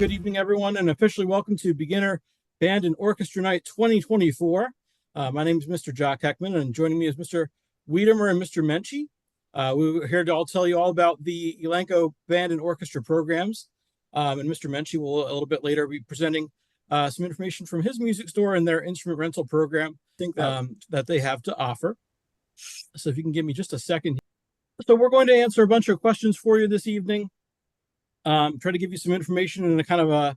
Good evening, everyone, and officially welcome to Beginner Band and Orchestra Night 2024. My name is Mr. Jock Heckman, and joining me is Mr. Wiedemer and Mr. Menchey. We're here to tell you all about the Elanco Band and Orchestra programs. And Mr. Menchey will a little bit later be presenting some information from his music store and their instrument rental program that they have to offer. So if you can give me just a second. So we're going to answer a bunch of questions for you this evening. Try to give you some information and a kind of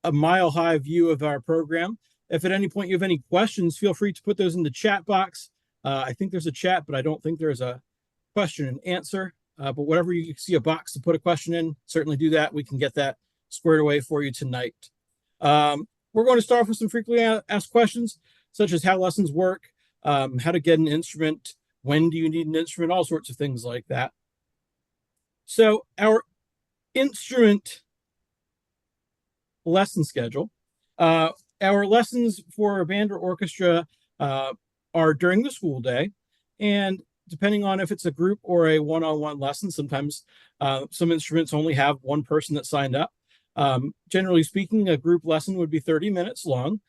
a mile-high view of our program. If at any point you have any questions, feel free to put those in the chat box. I think there's a chat, but I don't think there's a question and answer. But whatever you see a box to put a question in, certainly do that. We can get that squared away for you tonight. We're going to start off with some frequently asked questions, such as how lessons work, how to get an instrument, when do you need an instrument, all sorts of things like that. So our instrument lesson schedule. Our lessons for a band or orchestra are during the school day, and depending on if it's a group or a one-on-one lesson, sometimes some instruments only have one person that signed up. Generally speaking, a group lesson would be 30 minutes long.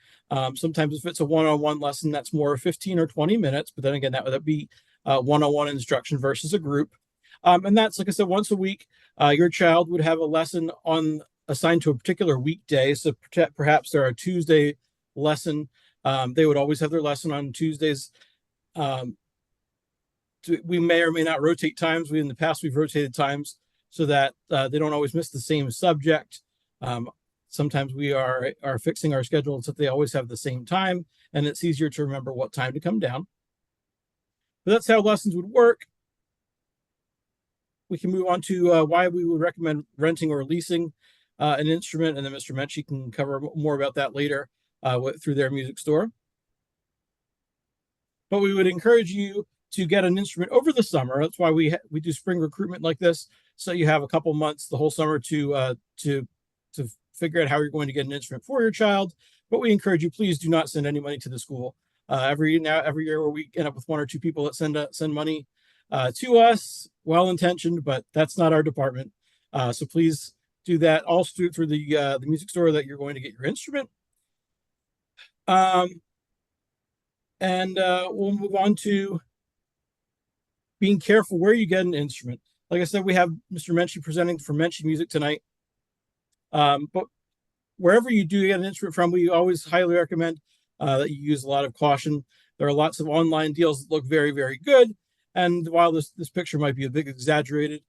Sometimes if it's a one-on-one lesson, that's more 15 or 20 minutes, but then again, that would be one-on-one instruction versus a group. And that's, like I said, once a week. Your child would have a lesson assigned to a particular weekday. So perhaps there are a Tuesday lesson. They would always have their lesson on Tuesdays. We may or may not rotate times. In the past, we've rotated times so that they don't always miss the same subject. Sometimes we are fixing our schedule so that they always have the same time, and it's easier to remember what time to come down. But that's how lessons would work. We can move on to why we would recommend renting or leasing an instrument, and then Mr. Menchey can cover more about that later through their music store. But we would encourage you to get an instrument over the summer. That's why we do spring recruitment like this, so you have a couple months, the whole summer, to figure out how you're going to get an instrument for your child. But we encourage you, please do not send any money to the school. Every year where we end up with one or two people that send money to us, well-intentioned, but that's not our department. So please do that also through the music store that you're going to get your instrument. And we'll move on to being careful where you get an instrument. Like I said, we have Mr. Menchey presenting for Menchey Music tonight. But wherever you do get an instrument from, we always highly recommend that you use a lot of caution. There are lots of online deals that look very, very good. And while this picture might be a bit exaggerated,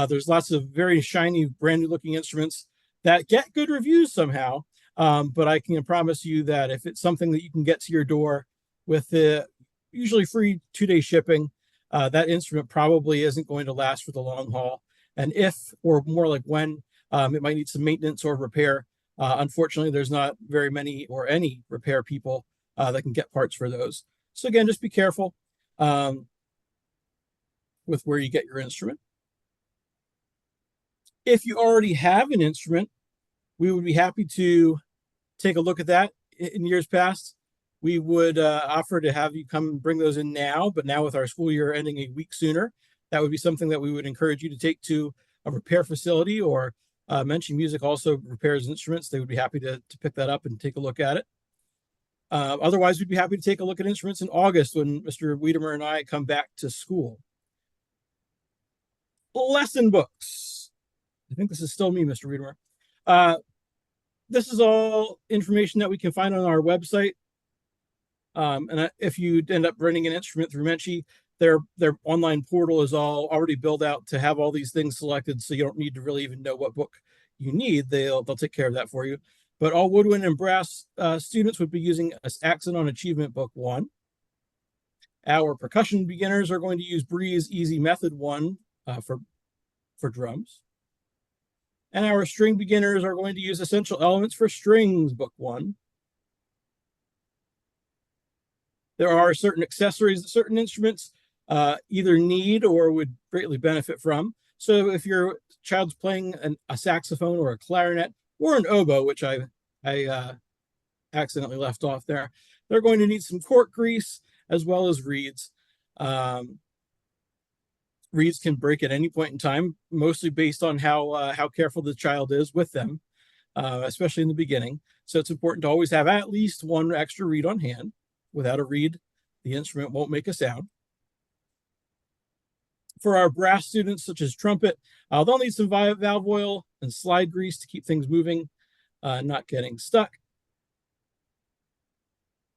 there's lots of very shiny, brand new looking instruments that get good reviews somehow. But I can promise you that if it's something that you can get to your door with the usually free 2-day shipping, that instrument probably isn't going to last for the long haul. And if, or more like when, it might need some maintenance or repair. Unfortunately, there's not very many or any repair people that can get parts for those. So again, just be careful with where you get your instrument. If you already have an instrument, we would be happy to take a look at that. In years past, we would offer to have you come bring those in now, but now with our school year ending a week sooner, that would be something that we would encourage you to take to a repair facility, or Menchey Music also repairs instruments. They would be happy to pick that up and take a look at it. Otherwise, we'd be happy to take a look at instruments in August when Mr. Wiedemer and I come back to school. Lesson books. I think this is still me, Mr. Wiedemer. This is all information that we can find on our website. And if you end up renting an instrument through Menchey, their online portal is all already built out to have all these things selected, so you don't need to really even know what book you need. They'll take care of that for you. But all woodwind and brass students would be using Accent on Achievement Book 1. Our percussion beginners are going to use Breeze Easy Method 1 for drums. And our string beginners are going to use Essential Elements for Strings Book 1. There are certain accessories that certain instruments either need or would greatly benefit from. So if your child's playing a saxophone or a clarinet or an oboe, which I accidentally left off there, they're going to need some cork grease as well as reeds. Reeds can break at any point in time, mostly based on how careful the child is with them. especially in the beginning. So it's important to always have at least one extra reed on hand. Without a reed, the instrument won't make a sound. For our brass students, such as trumpet, they'll need some valve oil and slide grease to keep things moving, not getting stuck.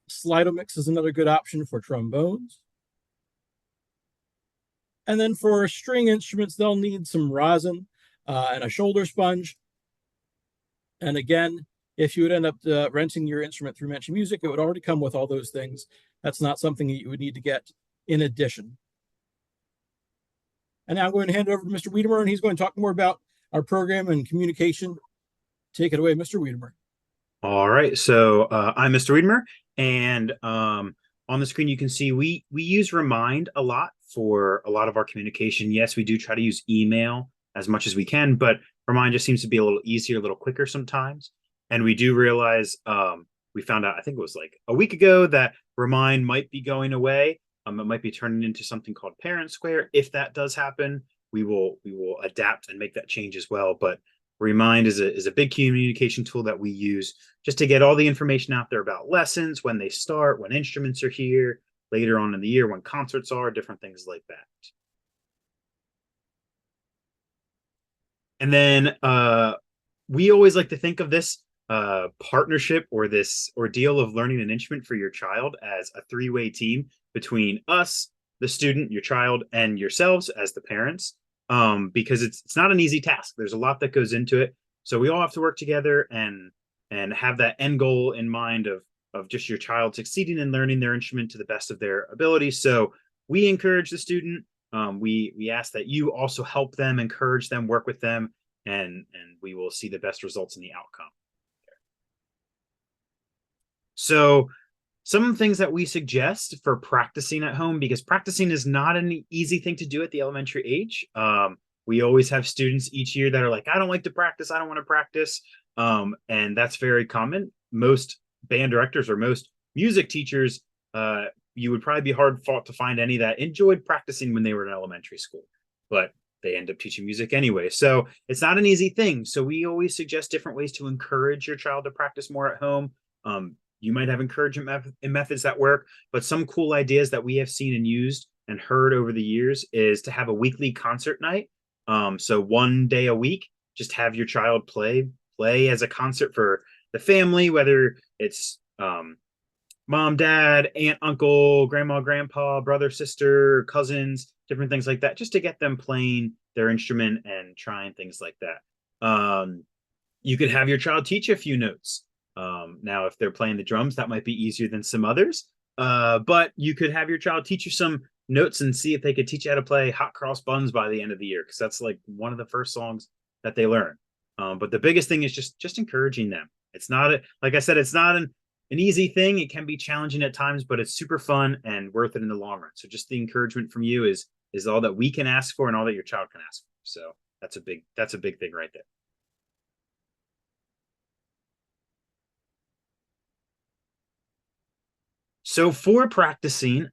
Slido-Mix is another good option for trombones. And then for string instruments, they'll need some rosin and a shoulder sponge. And again, if you would end up renting your instrument through Menchey Music, it would already come with all those things. That's not something that you would need to get in addition. And now I'm going to hand it over to Mr. Wiedemer, and he's going to talk more about our program and communication. Take it away, Mr. Wiedemer. All right, so I'm Mr. Wiedemer, and on the screen you can see we use Remind a lot for a lot of our communication. Yes, we do try to use email as much as we can, but Remind just seems to be a little easier, a little quicker sometimes. And we do realize we found out, I think it was like a week ago, that Remind might be going away. It might be turning into something called Parent Square. If that does happen, we will adapt and make that change as well. But Remind is a big communication tool that we use just to get all the information out there about lessons, when they start, when instruments are here, later on in the year, when concerts are, different things like that. And then we always like to think of this partnership or this ordeal of learning an instrument for your child as a three-way team between us, the student, your child, and yourselves as the parents, because it's not an easy task. There's a lot that goes into it. So we all have to work together and have that end goal in mind of just your child succeeding in learning their instrument to the best of their ability. So we encourage the student. We ask that you also help them, encourage them, work with them, and we will see the best results in the outcome. So some things that we suggest for practicing at home, because practicing is not an easy thing to do at the elementary age. We always have students each year that are like, I don't like to practice. I don't want to practice. And that's very common. Most band directors or most music teachers, you would probably be hard fought to find any that enjoyed practicing when they were in elementary school, but they end up teaching music anyway. So it's not an easy thing. So we always suggest different ways to encourage your child to practice more at home. You might have encouragement methods that work, but some cool ideas that we have seen and used and heard over the years is to have a weekly concert night. So one day a week, just have your child play as a concert for the family, whether it's mom, dad, aunt, uncle, grandma, grandpa, brother, sister, cousins, different things like that, just to get them playing their instrument and trying things like that. You could have your child teach a few notes. Now, if they're playing the drums, that might be easier than some others. But you could have your child teach you some notes and see if they could teach you how to play Hot Cross Buns by the end of the year, because that's like one of the first songs that they learn. But the biggest thing is just encouraging them. It's not, like I said, it's not an easy thing. It can be challenging at times, but it's super fun and worth it in the long run. So just the encouragement from you is all that we can ask for and all that your child can ask for. So that's a big thing right there. So for practicing,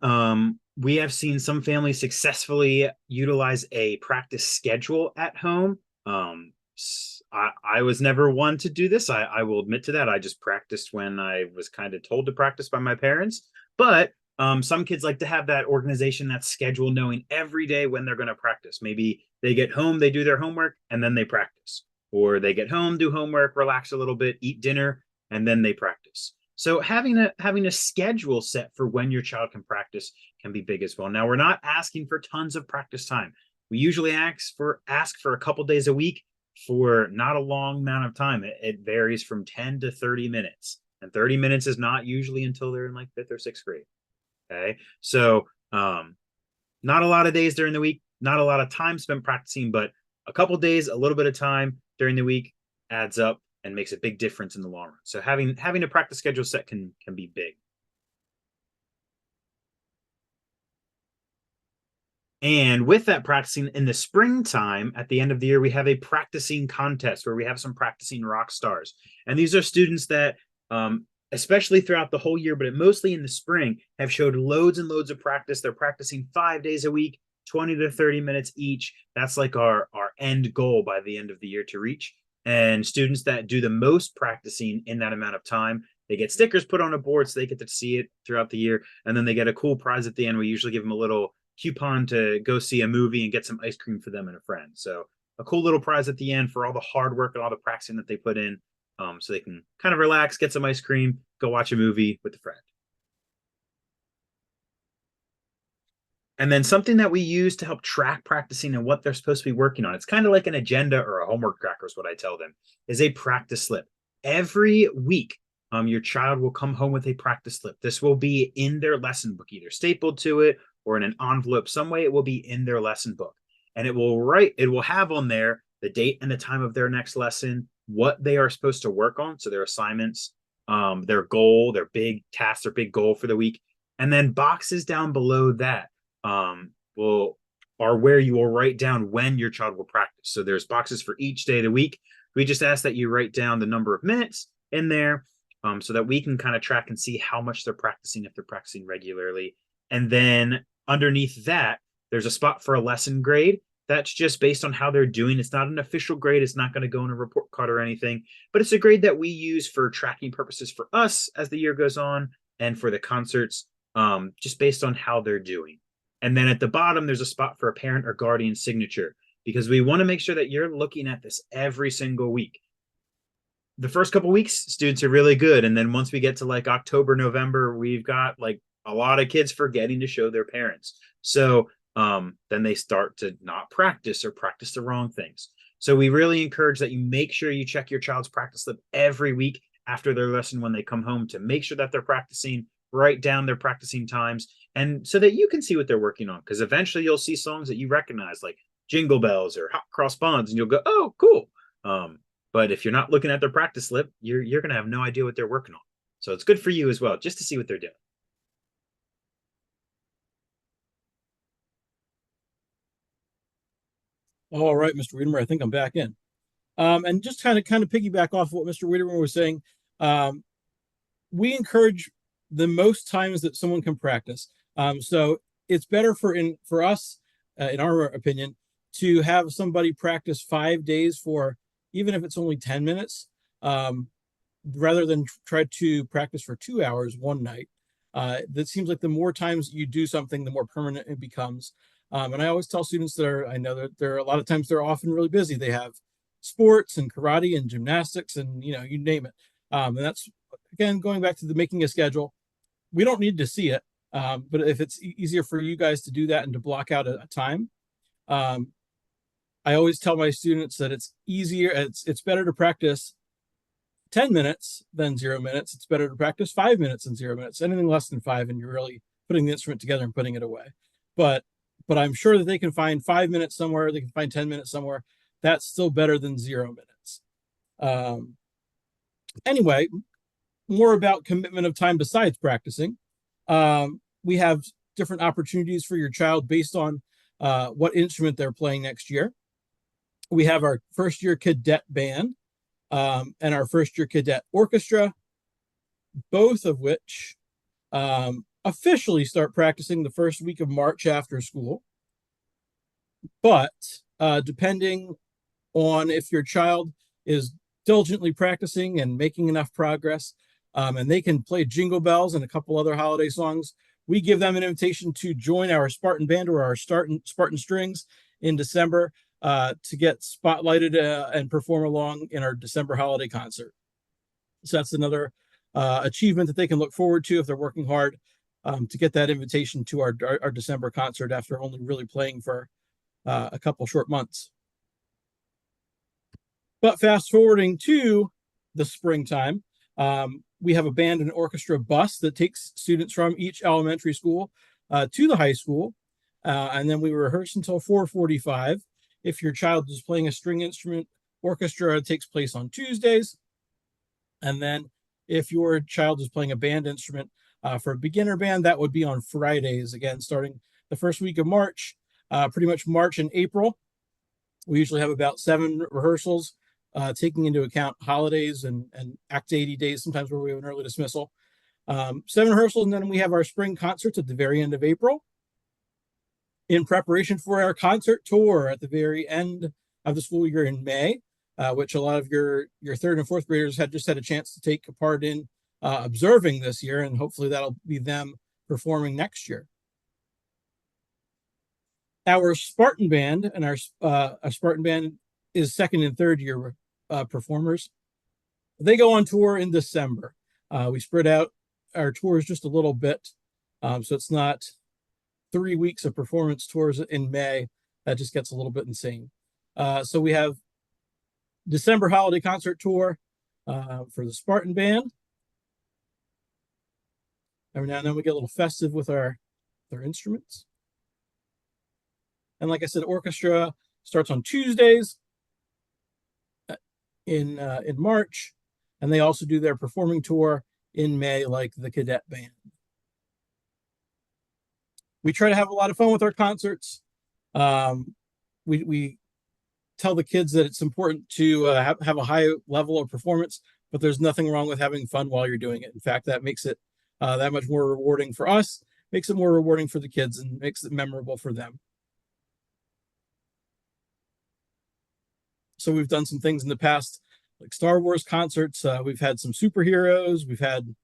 we have seen some families successfully utilize a practice schedule at home. I was never one to do this. I will admit to that. I just practiced when I was kind of told to practice by my parents. But some kids like to have that organization, that schedule, knowing every day when they're going to practice. Maybe they get home, they do their homework, and then they practice. Or they get home, do homework, relax a little bit, eat dinner, and then they practice. So having a schedule set for when your child can practice can be big as well. Now, we're not asking for tons of practice time. We usually ask for a couple days a week for not a long amount of time. It varies from 10 to 30 minutes. And 30 minutes is not usually until they're in like 5th or 6th grade. Okay. So not a lot of days during the week, not a lot of time spent practicing, but a couple days, a little bit of time during the week adds up and makes a big difference in the long run. So having a practice schedule set can be big. And with that practicing in the springtime, at the end of the year, we have a practicing contest where we have some practicing rock stars. And these are students that, especially throughout the whole year, but mostly in the spring, have showed loads and loads of practice. They're practicing 5 days a week, 20 to 30 minutes each. That's like our end goal by the end of the year to reach. And students that do the most practicing in that amount of time, they get stickers put on a board so they get to see it throughout the year. And then they get a cool prize at the end. We usually give them a little coupon to go see a movie and get some ice cream for them and a friend. So a cool little prize at the end for all the hard work and all the practicing that they put in. So they can kind of relax, get some ice cream, go watch a movie with a friend. And then something that we use to help track practicing and what they're supposed to be working on. It's kind of like an agenda or a homework tracker is what I tell them, is a practice slip. Every week, your child will come home with a practice slip. This will be in their lesson book, either stapled to it or in an envelope. Some way it will be in their lesson book. And it will have on there the date and the time of their next lesson, what they are supposed to work on. So their assignments, their goal, their big task, their big goal for the week. And then boxes down below that are where you will write down when your child will practice. So there's boxes for each day of the week. We just ask that you write down the number of minutes in there, so that we can kind of track and see how much they're practicing, if they're practicing regularly. And then underneath that, there's a spot for a lesson grade. That's just based on how they're doing. It's not an official grade. It's not going to go in a report card or anything, but it's a grade that we use for tracking purposes for us as the year goes on and for the concerts, just based on how they're doing. And then at the bottom, there's a spot for a parent or guardian signature, because we want to make sure that you're looking at this every single week. The first couple weeks, students are really good. And then once we get to like October, November, we've got like a lot of kids forgetting to show their parents. So then they start to not practice or practice the wrong things. So we really encourage that you make sure you check your child's practice slip every week after their lesson when they come home, to make sure that they're practicing, write down their practicing times, and so that you can see what they're working on. Because eventually you'll see songs that you recognize, like Jingle Bells or Hot Cross Buns, and you'll go, oh, cool. But if you're not looking at their practice slip, you're going to have no idea what they're working on. So it's good for you as well, just to see what they're doing. All right, Mr. Wiedemer, I think I'm back in. And just kind of piggyback off what Mr. Wiedemer was saying, we encourage the most times that someone can practice. So it's better for us, in our opinion, to have somebody practice 5 days for, even if it's only 10 minutes, rather than try to practice for 2 hours one night. That seems like the more times you do something, the more permanent it becomes. And I always tell students that I know that there are a lot of times they're often really busy. They have sports and karate and gymnastics and, you name it. And that's, again, going back to the making a schedule. We don't need to see it, but if it's easier for you guys to do that and to block out a time, I always tell my students that it's easier. It's better to practice 10 minutes than 0 minutes. It's better to practice 5 minutes than 0 minutes. Anything less than 5, and you're really putting the instrument together and putting it away. But I'm sure that they can find 5 minutes somewhere. They can find 10 minutes somewhere. That's still better than 0 minutes. Anyway, more about commitment of time besides practicing. We have different opportunities for your child based on what instrument they're playing next year. We have our first year cadet band and our first year cadet orchestra, both of which officially start practicing the first week of March after school. But depending on if your child is diligently practicing and making enough progress, and they can play Jingle Bells and a couple other holiday songs, we give them an invitation to join our Spartan Band or our Spartan Strings in December to get spotlighted and perform along in our December holiday concert. So that's another achievement that they can look forward to if they're working hard to get that invitation to our December concert after only really playing for a couple short months. But fast forwarding to the springtime, we have a band and orchestra bus that takes students from each elementary school to the high school. And then we rehearse until 4:45. If your child is playing a string instrument, orchestra takes place on Tuesdays. And then if your child is playing a band instrument for a beginner band, that would be on Fridays, again, starting the first week of March, pretty much March and April. We usually have about 7 rehearsals, taking into account holidays and Act 80 days, sometimes where we have an early dismissal. 7 rehearsals, and then we have our spring concerts at the very end of April. In preparation for our concert tour at the very end of the school year in May, which a lot of your third and fourth graders had just had a chance to take part in observing this year, and hopefully that'll be them performing next year. Our Spartan band and our Spartan band is second and third year performers. They go on tour in December. We spread out our tours just a little bit, so it's not 3 weeks of performance tours in May. That just gets a little bit insane. So we have December holiday concert tour for the Spartan band. Every now and then we get a little festive with their instruments. And like I said, orchestra starts on Tuesdays in March, and they also do their performing tour in May, like the cadet band. We try to have a lot of fun with our concerts. We tell the kids that it's important to have a high level of performance, but there's nothing wrong with having fun while you're doing it. In fact, that makes it that much more rewarding for us, makes it more rewarding for the kids, and makes it memorable for them. So we've done some things in the past, like Star Wars concerts. We've had some superheroes. We've had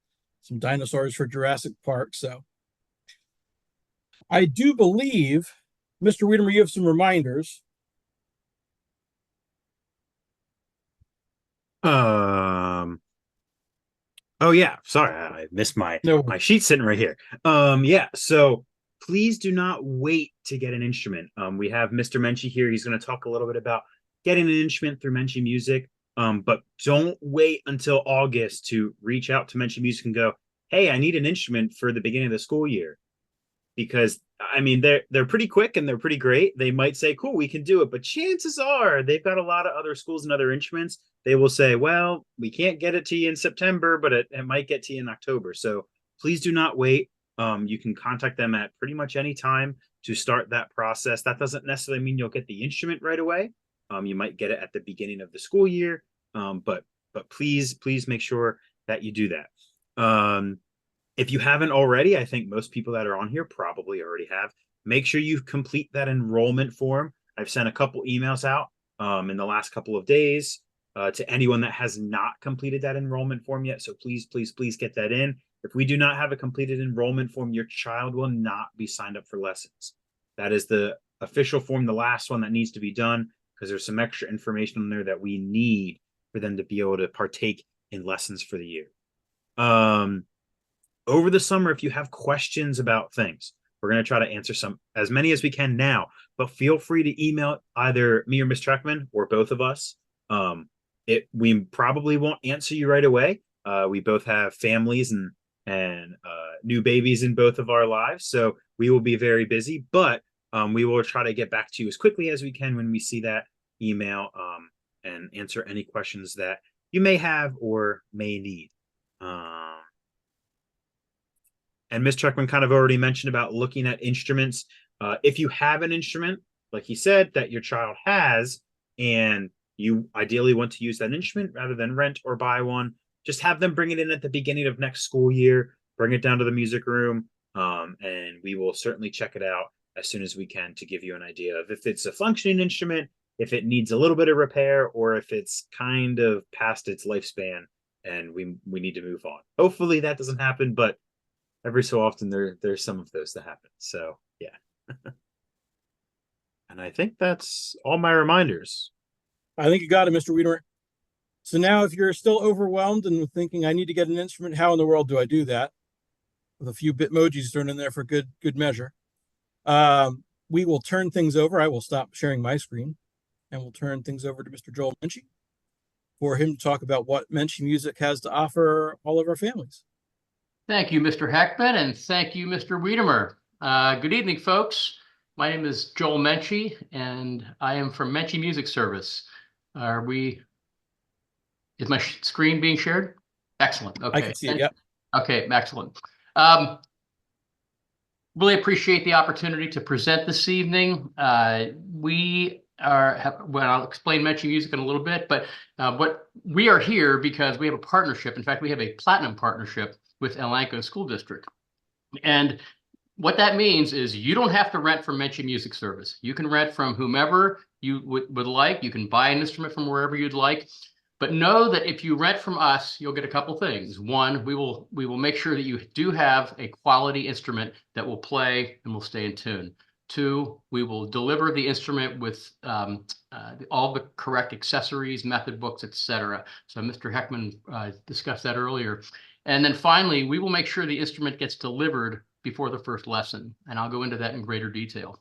some dinosaurs for Jurassic Park. So I do believe, Mr. Wiedemer, you have some reminders. Oh yeah, sorry, I missed my No. my sheet sitting right here. Yeah, so please do not wait to get an instrument. We have Mr. Menchey here. He's going to talk a little bit about getting an instrument through Menchey Music. But don't wait until August to reach out to Menchey Music and go, hey, I need an instrument for the beginning of the school year. Because I mean, they're pretty quick and they're pretty great. They might say, cool, we can do it. But chances are they've got a lot of other schools and other instruments. They will say, well, we can't get it to you in September, but it might get to you in October. So please do not wait. You can contact them at pretty much any time to start that process. That doesn't necessarily mean you'll get the instrument right away. You might get it at the beginning of the school year. But please make sure that you do that. If you haven't already, I think most people that are on here probably already have. Make sure you complete that enrollment form. I've sent a couple emails out in the last couple of days to anyone that has not completed that enrollment form yet. So please get that in. If we do not have a completed enrollment form, your child will not be signed up for lessons. That is the official form, the last one that needs to be done, because there's some extra information in there that we need for them to be able to partake in lessons for the year. Over the summer, if you have questions about things, we're going to try to answer as many as we can now, but feel free to email either me or Ms. Treckman or both of us. We probably won't answer you right away. We both have families and new babies in both of our lives, so we will be very busy, but we will try to get back to you as quickly as we can when we see that email and answer any questions that you may have or may need. And Ms. Treckman kind of already mentioned about looking at instruments. If you have an instrument, like he said, that your child has, and you ideally want to use that instrument rather than rent or buy one, just have them bring it in at the beginning of next school year, bring it down to the music room, and we will certainly check it out as soon as we can to give you an idea of if it's a functioning instrument, if it needs a little bit of repair, or if it's kind of past its lifespan and we need to move on. Hopefully that doesn't happen, but every so often there's some of those that happen. So yeah. And I think that's all my reminders. I think you got it, Mr. Wiedemer. So now if you're still overwhelmed and thinking I need to get an instrument, how in the world do I do that? With a few Bitmojis thrown in there for good measure. We will turn things over. I will stop sharing my screen and we'll turn things over to Mr. Joel Menchey for him to talk about what Menchey Music has to offer all of our families. Thank you, Mr. Heckman, and thank you, Mr. Wiedemer. Good evening, folks. My name is Joel Menchey, and I am from Menchey Music Service. Is my screen being shared? Excellent. Okay. I can see it, yep. Okay, excellent. Really appreciate the opportunity to present this evening. I'll explain Menchey Music in a little bit, but we are here because we have a partnership. In fact, we have a platinum partnership with Elanco School District. And what that means is you don't have to rent from Menchey Music Service. You can rent from whomever you would like. You can buy an instrument from wherever you'd like. But know that if you rent from us, you'll get a couple things. One, we will make sure that you do have a quality instrument that will play and will stay in tune. Two, we will deliver the instrument with all the correct accessories, method books, etc. So Mr. Heckman discussed that earlier. And then finally, we will make sure the instrument gets delivered before the first lesson. And I'll go into that in greater detail.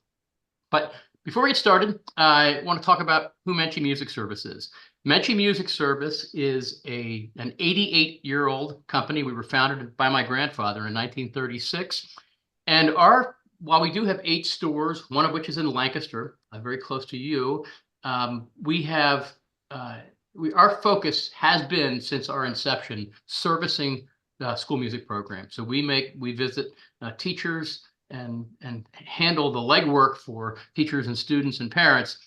But before we get started, I want to talk about who Menchey Music Service is. Menchey Music Service is an 88-year-old company. We were founded by my grandfather in 1936. And while we do have 8 stores, one of which is in Lancaster, very close to you, our focus has been, since our inception, servicing the school music program. So we visit teachers and handle the legwork for teachers and students and parents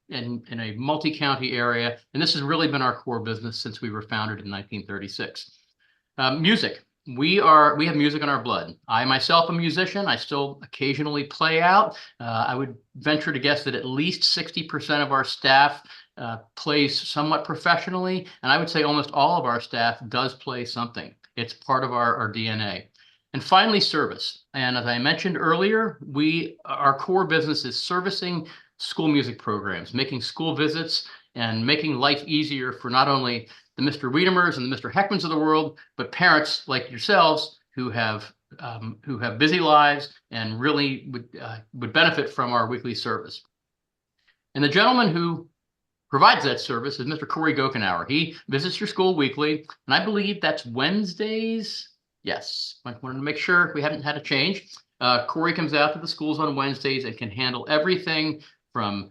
in a multi-county area. And this has really been our core business since we were founded in 1936. Music. We have music in our blood. I myself am a musician. I still occasionally play out. I would venture to guess that at least 60% of our staff plays somewhat professionally. And I would say almost all of our staff does play something. It's part of our DNA. And finally, service. And as I mentioned earlier, our core business is servicing school music programs, making school visits and making life easier for not only the Mr. Wiedemers and the Mr. Heckmans of the world, but parents like yourselves who have busy lives and really would benefit from our weekly service. And the gentleman who provides that service is Mr. Corey Gokenauer. He visits your school weekly, and I believe that's Wednesdays. Yes, I wanted to make sure we haven't had a change. Corey comes out to the schools on Wednesdays and can handle everything from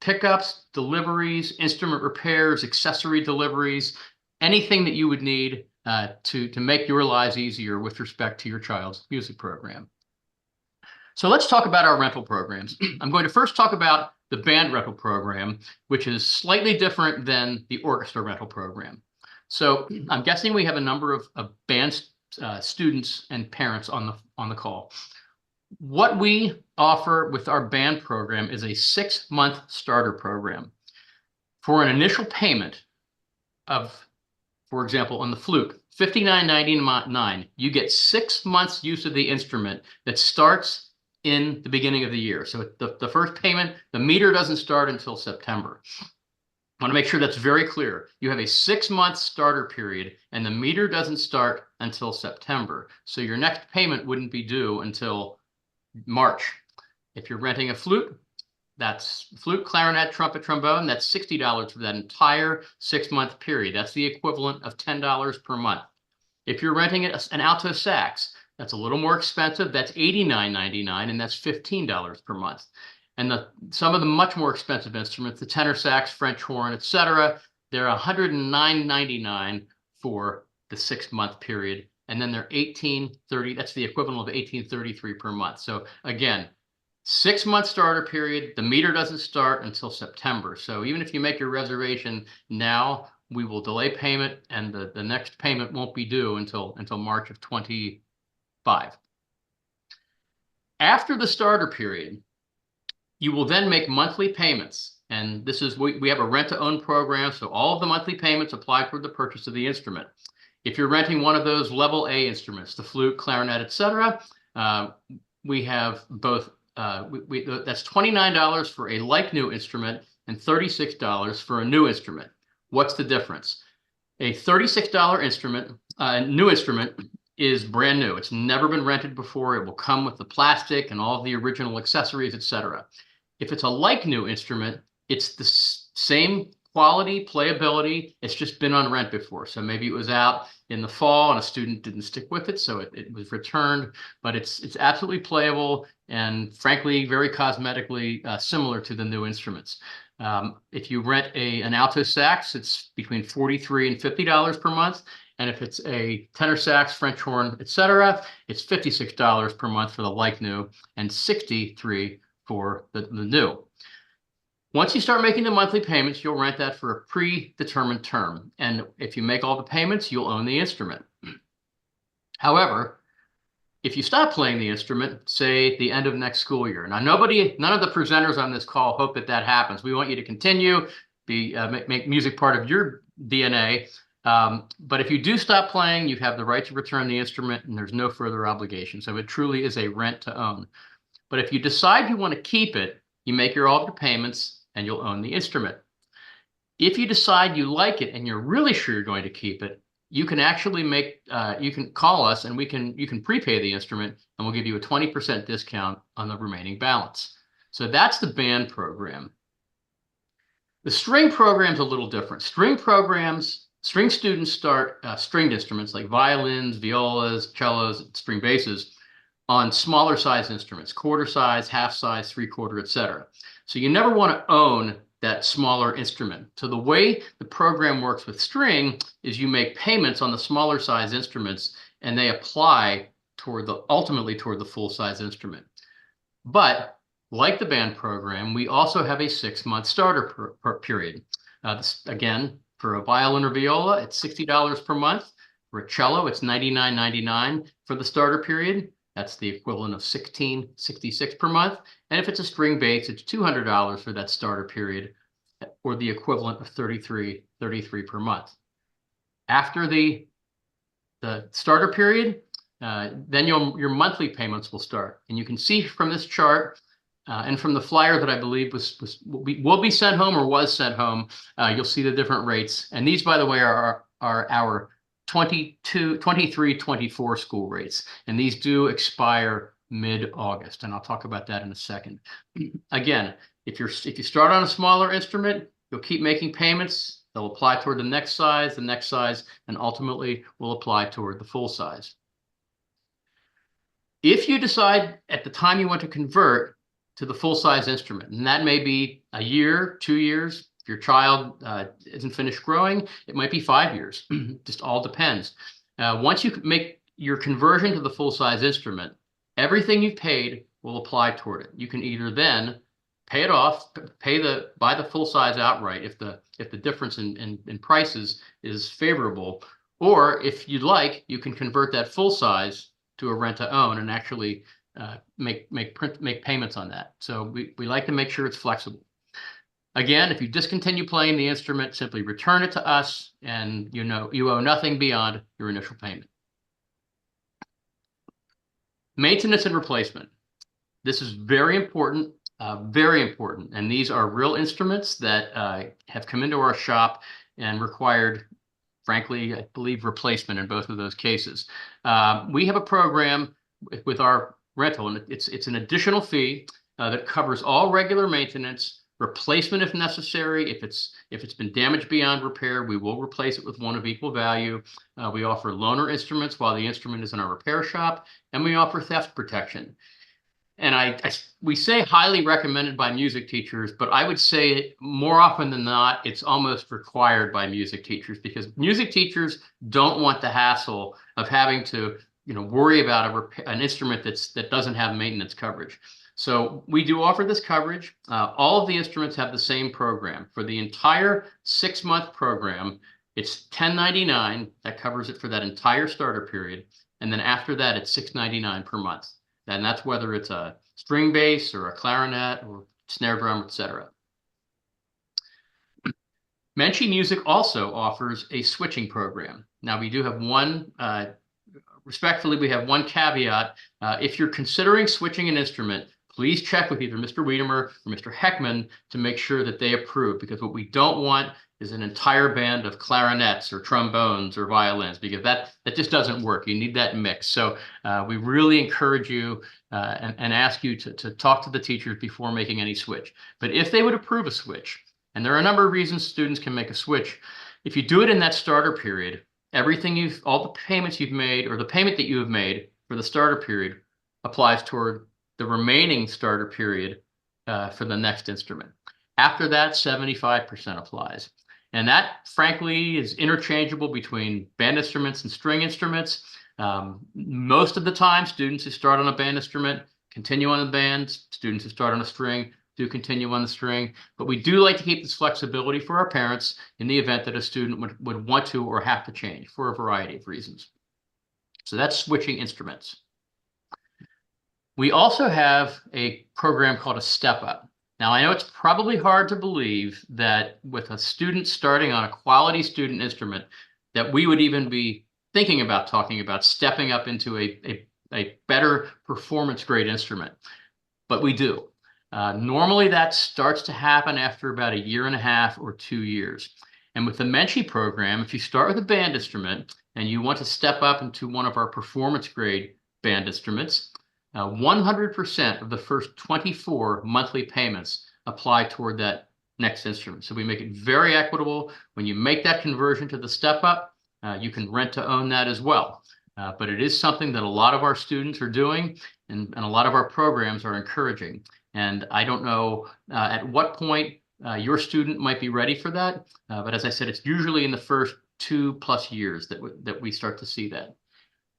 pickups, deliveries, instrument repairs, accessory deliveries, anything that you would need to make your lives easier with respect to your child's music program. So let's talk about our rental programs. I'm going to first talk about the band rental program, which is slightly different than the orchestra rental program. So I'm guessing we have a number of band students and parents on the call. What we offer with our band program is a 6-month starter program. For an initial payment of, for example, on the flute, $59.99, you get 6 months use of the instrument that starts in the beginning of the year. So the first payment, the meter doesn't start until September. I want to make sure that's very clear. You have a 6-month starter period and the meter doesn't start until September. So your next payment wouldn't be due until March. If you're renting a flute, that's flute, clarinet, trumpet, trombone, that's $60 for that entire 6-month period. That's the equivalent of $10 per month. If you're renting an alto sax, that's a little more expensive. That's $89.99, and that's $15 per month. And some of the much more expensive instruments, the tenor sax, French horn, etc., they're $109.99 for the 6-month period. And then they're $18.30. That's the equivalent of $18.33 per month. So again, 6-month starter period. The meter doesn't start until September. So even if you make your reservation now, we will delay payment, and the next payment won't be due until March of 25. After the starter period, you will then make monthly payments. And this is, we have a rent-to-own program, so all of the monthly payments apply toward the purchase of the instrument. If you're renting one of those level A instruments, the flute, clarinet, etc., we have both. That's $29 for a like-new instrument and $36 for a new instrument. What's the difference? A $36 instrument, new instrument, is brand new. It's never been rented before. It will come with the plastic and all of the original accessories, etc. If it's a like-new instrument, it's the same quality, playability. It's just been on rent before. So maybe it was out in the fall and a student didn't stick with it, so it was returned. But it's absolutely playable and, frankly, very cosmetically similar to the new instruments. If you rent an alto sax, it's between $43 and $50 per month. And if it's a tenor sax, French horn, etc., it's $56 per month for the like new and $63 for the new. Once you start making the monthly payments, you'll rent that for a predetermined term. And if you make all the payments, you'll own the instrument. However, If you stop playing the instrument, say at the end of next school year, now none of the presenters on this call hope that that happens. We want you to continue, make music part of your DNA. But if you do stop playing, you have the right to return the instrument and there's no further obligation. So it truly is a rent to own. But if you decide you want to keep it, you make all of your payments and you'll own the instrument. If you decide you like it and you're really sure you're going to keep it, you can actually you can call us and you can prepay the instrument and we'll give you a 20% discount on the remaining balance. So that's the band program. The string program is a little different. String students start stringed instruments like violins, violas, cellos, string basses on smaller size instruments, quarter size, half size, 3/4, etc. So you never want to own that smaller instrument. So the way the program works with string is you make payments on the smaller size instruments and they apply ultimately toward the full size instrument. But like the band program, we also have a 6-month starter period. Again, for a violin or viola, it's $60 per month. For a cello, it's $99.99 for the starter period. That's the equivalent of $16.66 per month. And if it's a string bass, it's $200 for that starter period, or the equivalent of $33.33 per month. After the starter period, then your monthly payments will start. And you can see from this chart and from the flyer that I believe will be sent home or was sent home, you'll see the different rates. And these, by the way, are our 23-24 school rates. And these do expire mid-August. And I'll talk about that in a second. Again, if you start on a smaller instrument, you'll keep making payments. They'll apply toward the next size, and ultimately will apply toward the full size. If you decide at the time you want to convert to the full-size instrument, and that may be a year, 2 years. If your child isn't finished growing, it might be 5 years. Just all depends. Once you make your conversion to the full-size instrument, everything you've paid will apply toward it. You can either then pay it off, buy the full size outright if the difference in prices is favorable, or if you'd like, you can convert that full size to a rent to own and actually make payments on that. So we like to make sure it's flexible. Again, if you discontinue playing the instrument, simply return it to us, and you owe nothing beyond your initial payment. Maintenance and replacement. This is very important. And these are real instruments that have come into our shop and required, frankly, I believe, replacement in both of those cases. We have a program with our rental, and it's an additional fee that covers all regular maintenance, replacement if necessary. If it's been damaged beyond repair, we will replace it with one of equal value. We offer loaner instruments while the instrument is in our repair shop, and we offer theft protection. And we say highly recommended by music teachers, but I would say more often than not, it's almost required by music teachers, because music teachers don't want the hassle of having to, worry about an instrument that doesn't have maintenance coverage. So we do offer this coverage. All of the instruments have the same program. For the entire 6-month program, it's $10.99. That covers it for that entire starter period. And then after that, it's $6.99 per month. And that's whether it's a string bass or a clarinet or snare drum, etc. Menchey Music also offers a switching program. Now, we do have respectfully, we have one caveat. If you're considering switching an instrument, please check with either Mr. Wiedemer or Mr. Heckman to make sure that they approve, because what we don't want is an entire band of clarinets or trombones or violins, because that just doesn't work. You need that mix. So we really encourage you and ask you to talk to the teachers before making any switch. But if they would approve a switch, and there are a number of reasons students can make a switch, if you do it in that starter period, all the payments you've made, or the payment that you have made for the starter period, applies toward the remaining starter period for the next instrument. After that, 75% applies. And that, frankly, is interchangeable between band instruments and string instruments. Most of the time, students who start on a band instrument continue on the band. Students who start on a string do continue on the string. But we do like to keep this flexibility for our parents in the event that a student would want to or have to change for a variety of reasons. So that's switching instruments. We also have a program called a Step Up. Now, I know it's probably hard to believe that with a student starting on a quality student instrument, that we would even be thinking about talking about stepping up into a better performance grade instrument, but we do. Normally that starts to happen after about 1.5 or 2 years. And with the Menchey program, if you start with a band instrument and you want to step up into one of our performance grade band instruments, 100% of the first 24 monthly payments apply toward that next instrument. So we make it very equitable. When you make that conversion to the step up, you can rent to own that as well. But it is something that a lot of our students are doing, and a lot of our programs are encouraging. And I don't know at what point your student might be ready for that. But as I said, it's usually in the first 2+ years that we start to see that.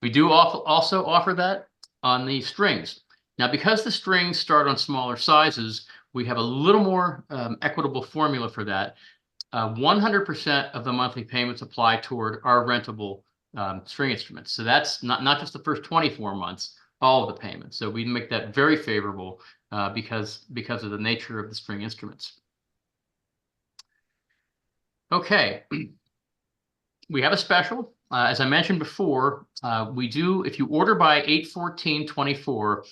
We do also offer that on the strings. Now, because the strings start on smaller sizes, we have a little more equitable formula for that. 100% of the monthly payments apply toward our rentable string instruments. So that's not just the first 24 months, all of the payments. So we make that very favorable because of the nature of the string instruments. Okay, we have a special. As I mentioned before, we do, if you order by 8/14/24,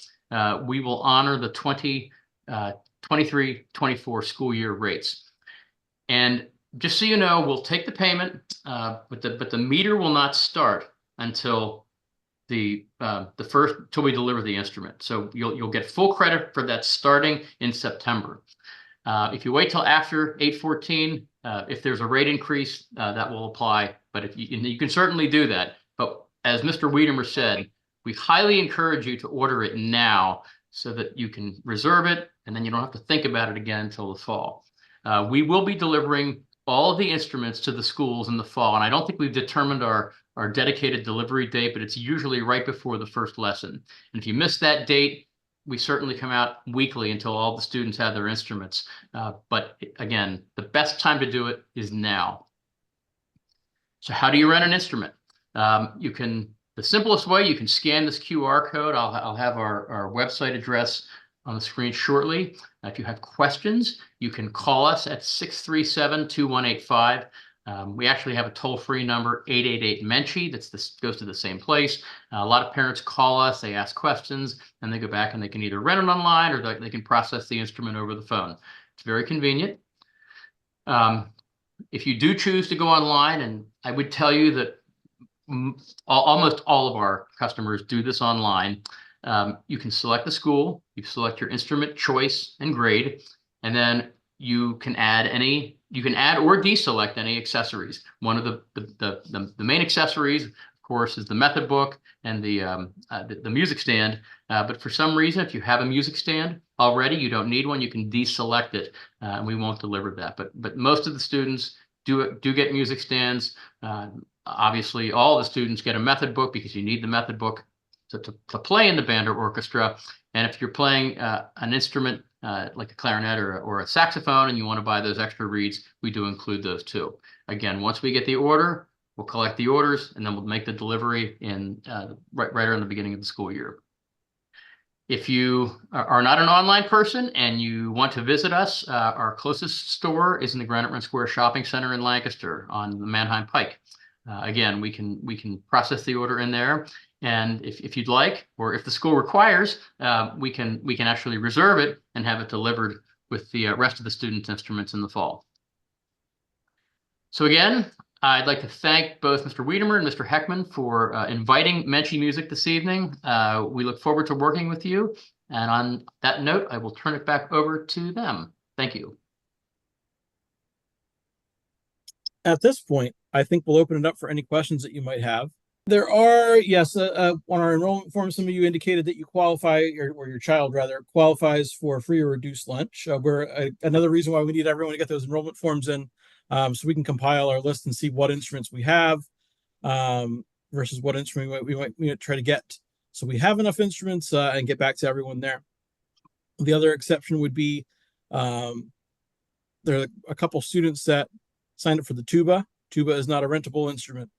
we will honor the 23/24 school year rates. And just so you know, we'll take the payment, but the meter will not start until till we deliver the instrument. So you'll get full credit for that starting in September. If you wait till after 8/14, if there's a rate increase, that will apply. But if you can certainly do that. But as Mr. Wiedemer said, we highly encourage you to order it now so that you can reserve it, and then you don't have to think about it again until the fall. We will be delivering all of the instruments to the schools in the fall, and I don't think we've determined our dedicated delivery date, but it's usually right before the first lesson. And if you miss that date, we certainly come out weekly until all the students have their instruments. But again, the best time to do it is now. So how do you rent an instrument? The simplest way, you can scan this QR code. I'll have our website address on the screen shortly. If you have questions, you can call us at 637-2185. We actually have a toll-free number, 888-MENCHEY. Goes to the same place. A lot of parents call us, they ask questions, and they go back and they can either rent it online or they can process the instrument over the phone. It's very convenient. If you do choose to go online, and I would tell you that almost all of our customers do this online, you can select the school, you select your instrument choice and grade, and then you can add or deselect any accessories. One of the main accessories, of course, is the method book and the music stand. But for some reason, if you have a music stand already, you don't need one. You can deselect it, and we won't deliver that. But most of the students do get music stands. Obviously, all the students get a method book because you need the method book to play in the band or orchestra. And if you're playing an instrument like a clarinet or a saxophone and you want to buy those extra reeds, we do include those too. Again, once we get the order, we'll collect the orders and then we'll make the delivery right around the beginning of the school year. If you are not an online person and you want to visit us, our closest store is in the Granite Run Square Shopping Center in Lancaster on the Mannheim Pike. Again, we can process the order in there. And if you'd like, or if the school requires, we can actually reserve it and have it delivered with the rest of the students' instruments in the fall. So again, I'd like to thank both Mr. Wiedemer and Mr. Heckman for inviting Menchey Music this evening. We look forward to working with you. And on that note, I will turn it back over to them. Thank you. At this point, I think we'll open it up for any questions that you might have. There are, yes, on our enrollment form, some of you indicated that you qualify, or your child rather, qualifies for free or reduced lunch. Another reason why we need everyone to get those enrollment forms in, so we can compile our list and see what instruments we have versus what instrument we might try to get. So we have enough instruments and get back to everyone there. The other exception would be there are a couple students that signed up for the tuba. Tuba is not a rentable instrument.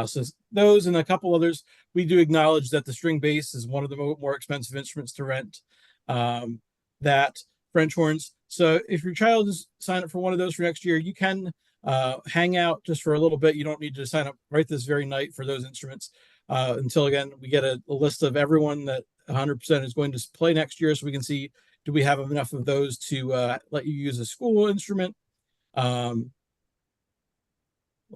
So those and a couple others, we do acknowledge that the string bass is one of the more expensive instruments to rent. That French horns. So if your child is signed up for one of those for next year, you can hang out just for a little bit. You don't need to sign up right this very night for those instruments until, again, we get a list of everyone that 100% is going to play next year, so we can see, do we have enough of those to let you use a school instrument. Let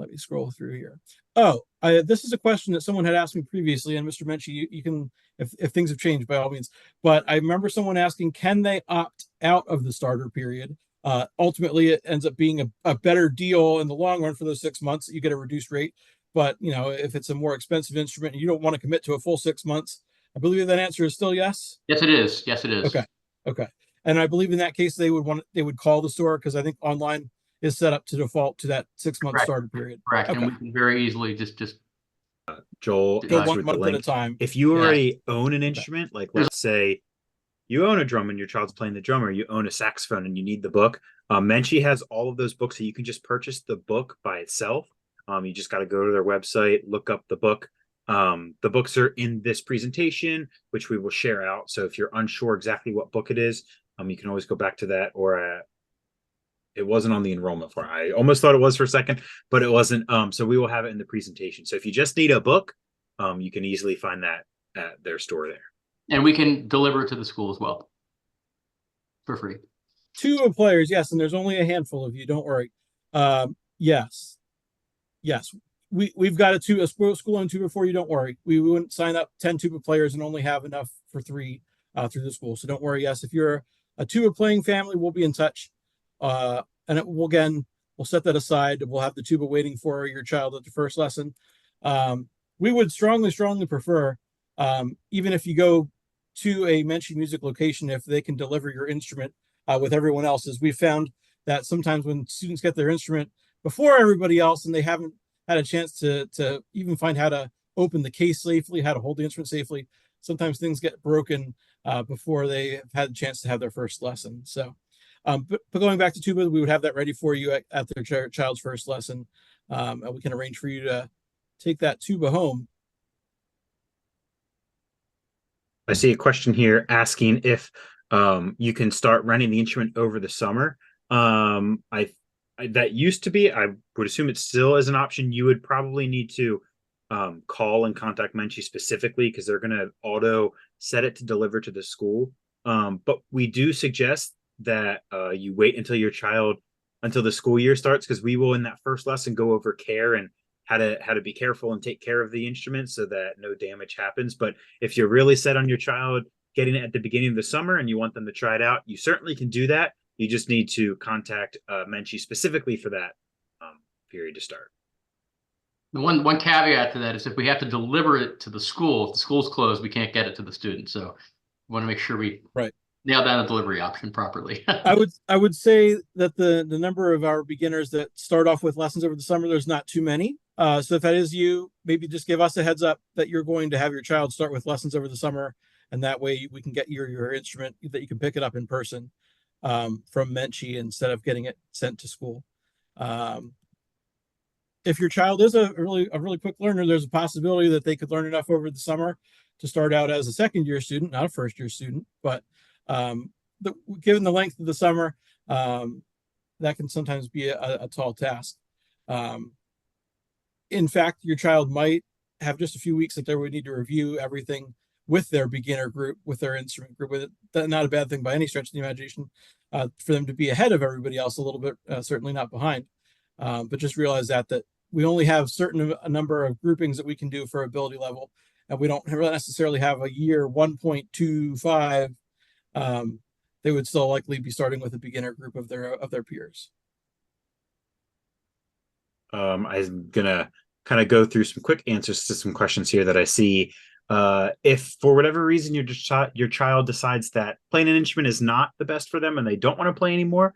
me scroll through here. Oh, this is a question that someone had asked me previously, and Mr. Menchey, you can, if things have changed, by all means. But I remember someone asking, can they opt out of the starter period? Ultimately, it ends up being a better deal in the long run for those 6 months. You get a reduced rate. But, if it's a more expensive instrument and you don't want to commit to a full 6 months, I believe that answer is still yes. Yes, it is. Yes, it is. Okay. And I believe in that case, they would call the store, because I think online is set up to default to that 6-month starter period. Correct. Okay. And we can very easily just Joel, Go answer 1 with the month at a link. time. If you already own an instrument, like let's say you own a drum and your child's playing the drum, or you own a saxophone and you need the book, Menchey has all of those books, so you can just purchase the book by itself. You just got to go to their website, look up the book. The books are in this presentation, which we will share out. So if you're unsure exactly what book it is, you can always go back to that, or it wasn't on the enrollment form. I almost thought it was for a second, but it wasn't. So we will have it in the presentation. So if you just need a book, you can easily find that at their store there. And we can deliver it to the school as well for free. 2 players, yes, and there's only a handful of you. Don't worry. Yes. We've got a school-owned tuba for you. Don't worry. We wouldn't sign up 10 tuba players and only have enough for 3 through the school. So don't worry. Yes, if you're a tuba playing family, we'll be in touch. And we'll set that aside. We'll have the tuba waiting for your child at the first lesson. We would strongly prefer, even if you go to a Menchey music location, if they can deliver your instrument with everyone else's. We found that sometimes when students get their instrument before everybody else and they haven't had a chance to even find how to open the case safely, how to hold the instrument safely, sometimes things get broken before they have had a chance to have their first lesson. So, but going back to tuba, we would have that ready for you at their child's first lesson, and we can arrange for you to take that tuba home. I see a question here asking if you can start renting the instrument over the summer. That used to be, I would assume it still is an option. You would probably need to call and contact Menchey specifically, because they're going to auto set it to deliver to the school. But we do suggest that you wait until the school year starts, because we will in that first lesson go over care and how to be careful and take care of the instrument so that no damage happens. But if you're really set on your child getting it at the beginning of the summer and you want them to try it out, you certainly can do that. You just need to contact Menchey specifically for that period to start. The one caveat to that is if we have to deliver it to the school, if the school's closed, we can't get it to the student. So we want to make sure we nail down the delivery option properly. I would say that the number of our beginners that start off with lessons over the summer, there's not too many. So if that is you, maybe just give us a heads up that you're going to have your child start with lessons over the summer, and that way we can get your instrument, that you can pick it up in person from Menchey instead of getting it sent to school. If your child is a really quick learner, there's a possibility that they could learn enough over the summer to start out as a second-year student, not a first-year student. But given the length of the summer, that can sometimes be a tall task. In fact, your child might have just a few weeks that they would need to review everything with their beginner group, with their instrument group. With it, not a bad thing by any stretch of the imagination, for them to be ahead of everybody else a little bit, certainly not behind. But just realize that we only have a number of groupings that we can do for ability level, and we don't necessarily have a year 1.25. They would still likely be starting with a beginner group of their peers. I'm gonna kind of go through some quick answers to some questions here that I see. If for whatever reason your child decides that playing an instrument is not the best for them and they don't want to play anymore,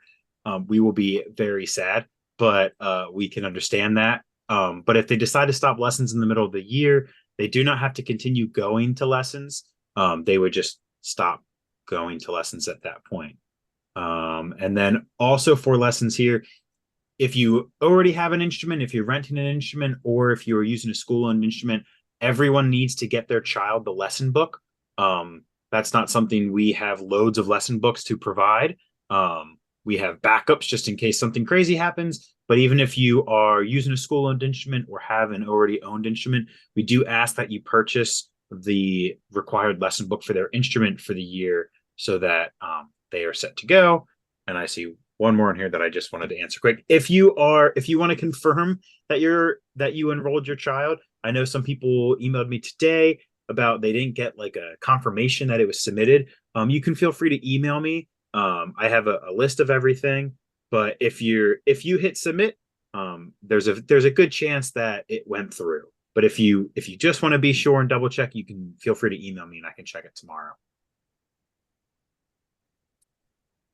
we will be very sad, but we can understand that. But if they decide to stop lessons in the middle of the year, they do not have to continue going to lessons. They would just stop going to lessons at that point. And then also for lessons here, if you already have an instrument, if you're renting an instrument, or if you're using a school-owned instrument, everyone needs to get their child the lesson book. That's not something we have loads of lesson books to provide. We have backups just in case something crazy happens. But even if you are using a school-owned instrument or have an already owned instrument, we do ask that you purchase the required lesson book for their instrument for the year so that they are set to go. And I see one more in here that I just wanted to answer quick. If you want to confirm that you enrolled your child, I know some people emailed me today about they didn't get like a confirmation that it was submitted. You can feel free to email me. I have a list of everything, but if you hit submit, there's a good chance that it went through. But if you just want to be sure and double check, you can feel free to email me and I can check it tomorrow.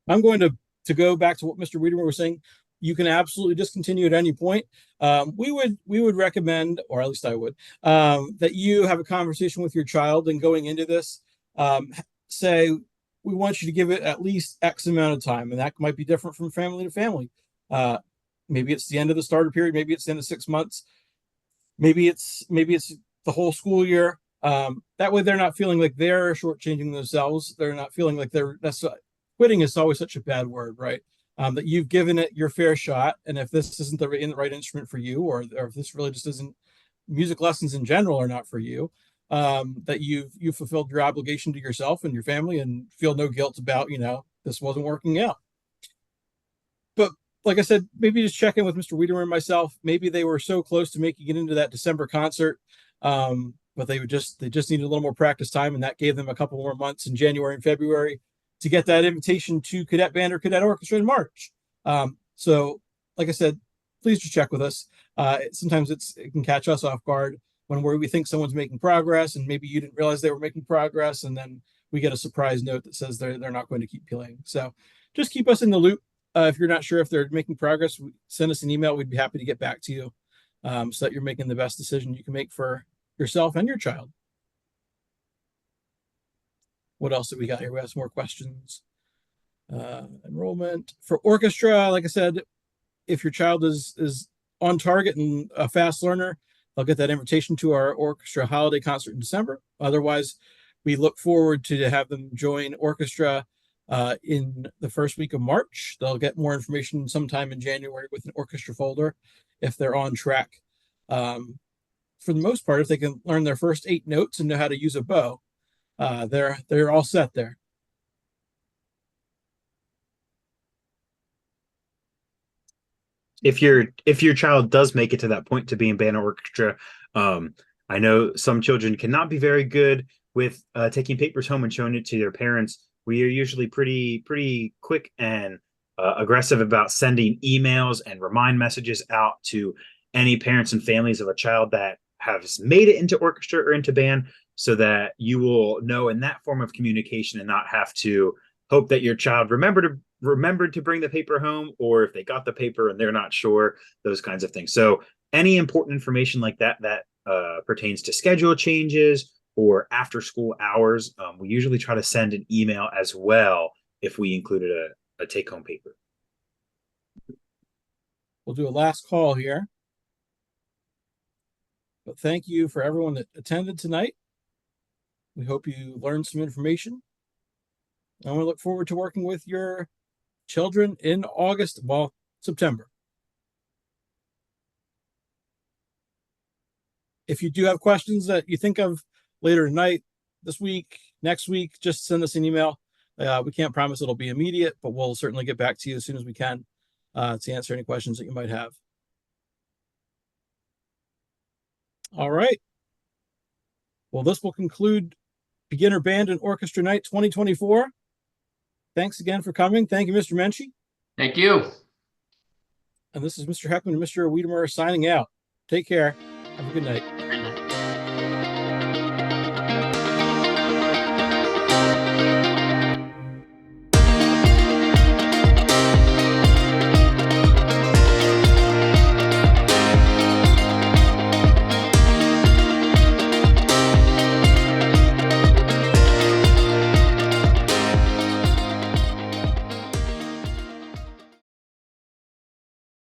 I'm going to go back to what Mr. Wiedemer was saying. You can absolutely discontinue at any point. We would recommend, or at least I would, that you have a conversation with your child and going into this, say, we want you to give it at least X amount of time. And that might be different from family to family. Maybe it's the end of the starter period. Maybe it's the end of 6 months. Maybe it's the whole school year. That way they're not feeling like they're shortchanging themselves. They're not feeling like quitting is always such a bad word, right? That you've given it your fair shot. And if this isn't the right instrument for you, or if this really just isn't, music lessons in general are not for you, that you've fulfilled your obligation to yourself and your family and feel no guilt about, this wasn't working out. But like I said, maybe just check in with Mr. Wiedemer and myself. Maybe they were so close to making it into that December concert, but they just needed a little more practice time, and that gave them a couple more months in January and February to get that invitation to cadet band or cadet orchestra in March. So like I said, please just check with us. Sometimes it can catch us off guard when we think someone's making progress and maybe you didn't realize they were making progress, and then we get a surprise note that says they're not going to keep playing. So just keep us in the loop. If you're not sure if they're making progress, send us an email. We'd be happy to get back to you, so that you're making the best decision you can make for yourself and your child. What else do we got here? We have some more questions. Enrollment for orchestra. Like I said, if your child is on target and a fast learner, they'll get that invitation to our orchestra holiday concert in December. Otherwise, we look forward to have them join orchestra in the first week of March. They'll get more information sometime in January with an orchestra folder if they're on track. For the most part, if they can learn their first 8 notes and know how to use a bow, they're all set there. If your child does make it to that point to be in band or orchestra, I know some children cannot be very good with taking papers home and showing it to their parents. We are usually pretty quick and aggressive about sending emails and remind messages out to any parents and families of a child that has made it into orchestra or into band, so that you will know in that form of communication and not have to hope that your child remembered to bring the paper home, or if they got the paper and they're not sure, those kinds of things. So any important information like that pertains to schedule changes or after school hours, we usually try to send an email as well if we included a take-home paper. We'll do a last call here. But thank you for everyone that attended tonight. We hope you learned some information. And we look forward to working with your children in September. If you do have questions that you think of later tonight, this week, next week, just send us an email. We can't promise it'll be immediate, but we'll certainly get back to you as soon as we can to answer any questions that you might have. All right. Well, this will conclude Beginner Band and Orchestra Night 2024. Thanks again for coming. Thank you, Mr. Menchey. Thank you. And this is Mr. Heckman and Mr. Wiedemer signing out. Take care. Have a good night.